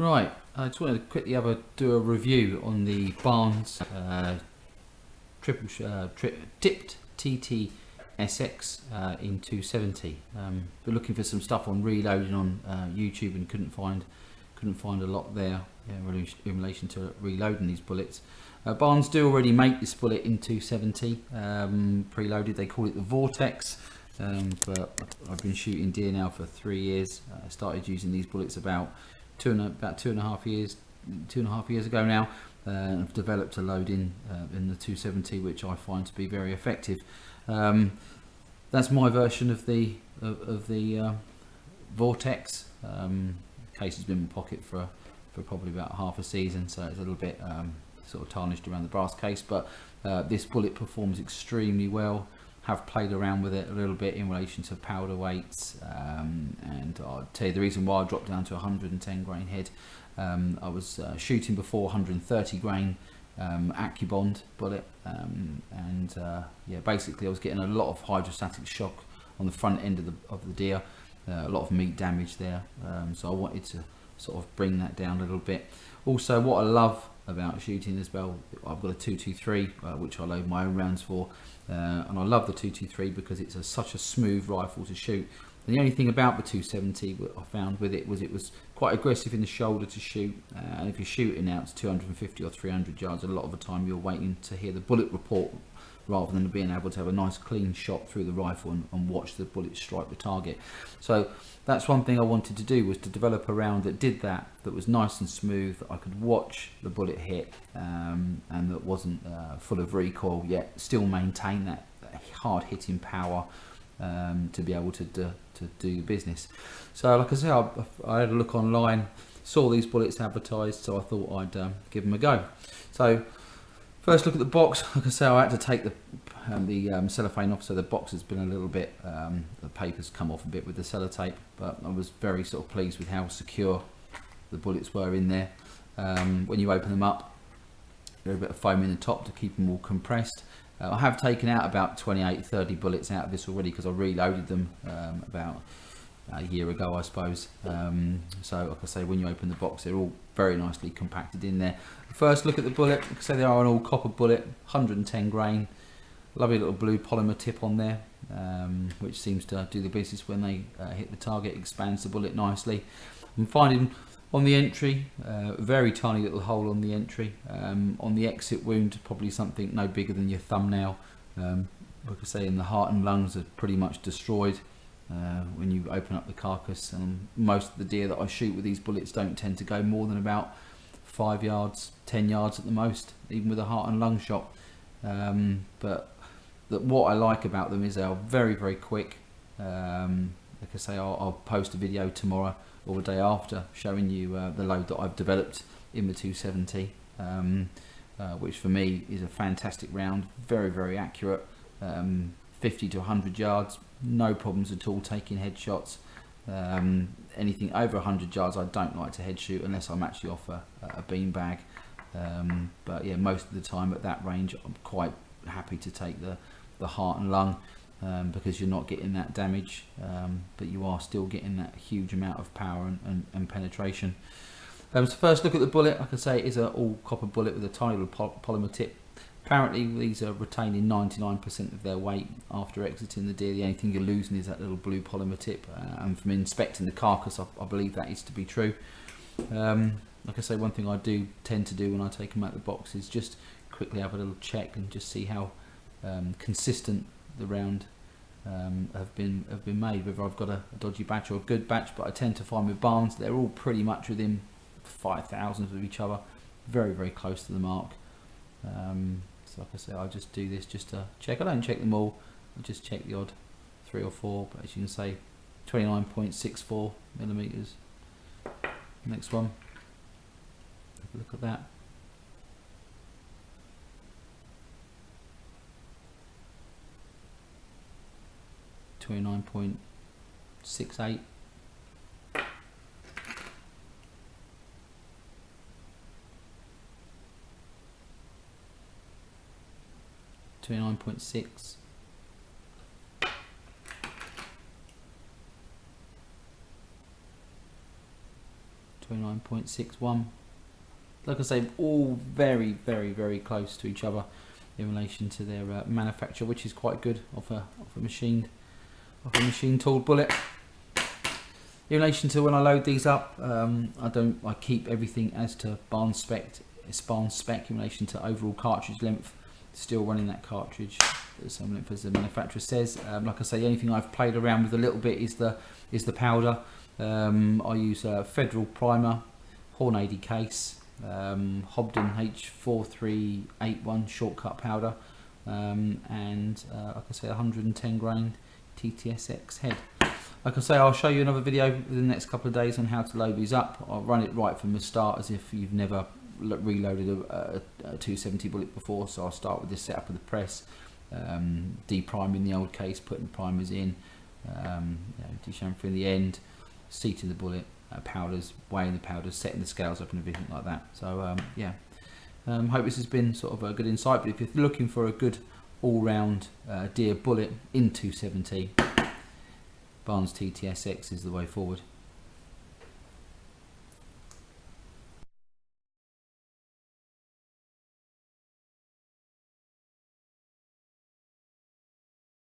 Right, I just wanted to quickly do a review on the Barnes tipped TT-SX in 270. Been looking for some stuff on reloading on YouTube and couldn't find a lot there in relation to reloading these bullets. Barnes do already make this bullet in 270 preloaded. They call it the Vortex. But I've been shooting deer now for 3 years. I started using these bullets about two and a half years ago now. I've developed a load in the 270 which I find to be very effective. That's my version of the Vortex. Case has been in my pocket for probably about half a season, so it's a little bit sort of tarnished around the brass case, but this bullet performs extremely well. Have played around with it a little bit in relation to powder weights, and I'll tell you the reason why I dropped down to 110 grain head. I was shooting before 130 grain AccuBond bullet, and yeah, basically I was getting a lot of hydrostatic shock on the front end of the deer, a lot of meat damage there, so I wanted to sort of bring that down a little bit. Also, what I love about shooting as well, I've got a 223 which I load my own rounds for, and I love the 223 because it's such a smooth rifle to shoot. And the only thing about the 270 I found with it was quite aggressive in the shoulder to shoot, and if you're shooting out to 250 or 300 yards, a lot of the time you're waiting to hear the bullet report rather than being able to have a nice clean shot through the rifle and watch the bullet strike the target. So that's one thing I wanted to do, was to develop a round that did that was nice and smooth, that I could watch the bullet hit, and that wasn't full of recoil, yet still maintain that hard hitting power to be able to do business. So like I say, I had a look online, saw these bullets advertised, so I thought I'd give them a go. So first look at the box. Like I say, I had to take the cellophane off, so the box has been a little bit, the paper's come off a bit with the sellotape, but I was very sort of pleased with how secure the bullets were in there. When you open them up, there's a bit of foam in the top to keep them all compressed. I have taken out about 28-30 bullets out of this already because I reloaded them about a year ago, I suppose. So like I say, when you open the box, they're all very nicely compacted in there. First look at the bullet. Like I say, they are an all copper bullet, 110 grain. Lovely little blue polymer tip on there, which seems to do the business when they hit the target, expands the bullet nicely. I'm finding on the entry, very tiny little hole on the entry. On the exit wound, probably something no bigger than your thumbnail. Like I say, in the heart and lungs are pretty much destroyed when you open up the carcass, and most of the deer that I shoot with these bullets don't tend to go more than about 5 yards, 10 yards at the most, even with a heart and lung shot. But what I like about them is they are very, very quick. Like I say, I'll post a video tomorrow or the day after showing you the load that I've developed in the 270, which for me is a fantastic round, very, very accurate, 50 to 100 yards, no problems at all taking headshots. Anything over 100 yards I don't like to head shoot unless I'm actually off a bean bag. But yeah, most of the time at that range I'm quite happy to take the heart and lung, because you're not getting that damage, but you are still getting that huge amount of power and penetration. So first look at the bullet. Like I say, it is an all copper bullet with a tiny little polymer tip. Apparently these are retaining 99% of their weight after exiting the deer. The only thing you're losing is that little blue polymer tip, and from inspecting the carcass I believe that is to be true. Like I say, one thing I do tend to do when I take them out of the box is just quickly have a little check and just see how consistent the round have been made, whether I've got a dodgy batch or a good batch. But I tend to find with Barnes they're all pretty much within 5,000 of each other, very, very close to the mark. So like I say, I just do this just to check. I don't check them all, I just check the odd 3 or 4, but as you can say, 29.64 millimeters. Next one, have a look at that. .68. 29.6. 29.7. 29.61. Like I say, all very, very, very close to each other in relation to their manufacture, which is quite good of a machine tooled bullet. In relation to when I load these up, I keep everything as to Barnes spec. It's Barnes spec in relation to overall cartridge length. Still running that cartridge the same length as the manufacturer says. Like I say, the only thing I've played around with a little bit is the powder. I use a Federal primer, Horn 80 case, Hobden H4381 shortcut powder, and like I say, 110 grain TTSX head. Like I say, I'll show you another video within the next couple of days on how to load these up. I'll run it right from the start as if you've never reloaded a 270 bullet before. So I'll start with this setup of the press, de-priming the old case, putting the primers in, de-chamfering the end, seating the bullet, powders, weighing the powders, setting the scales up and everything like that. So hope this has been sort of a good insight, but if you're looking for a good all-round deer bullet in 270, Barnes TTSX is the way forward.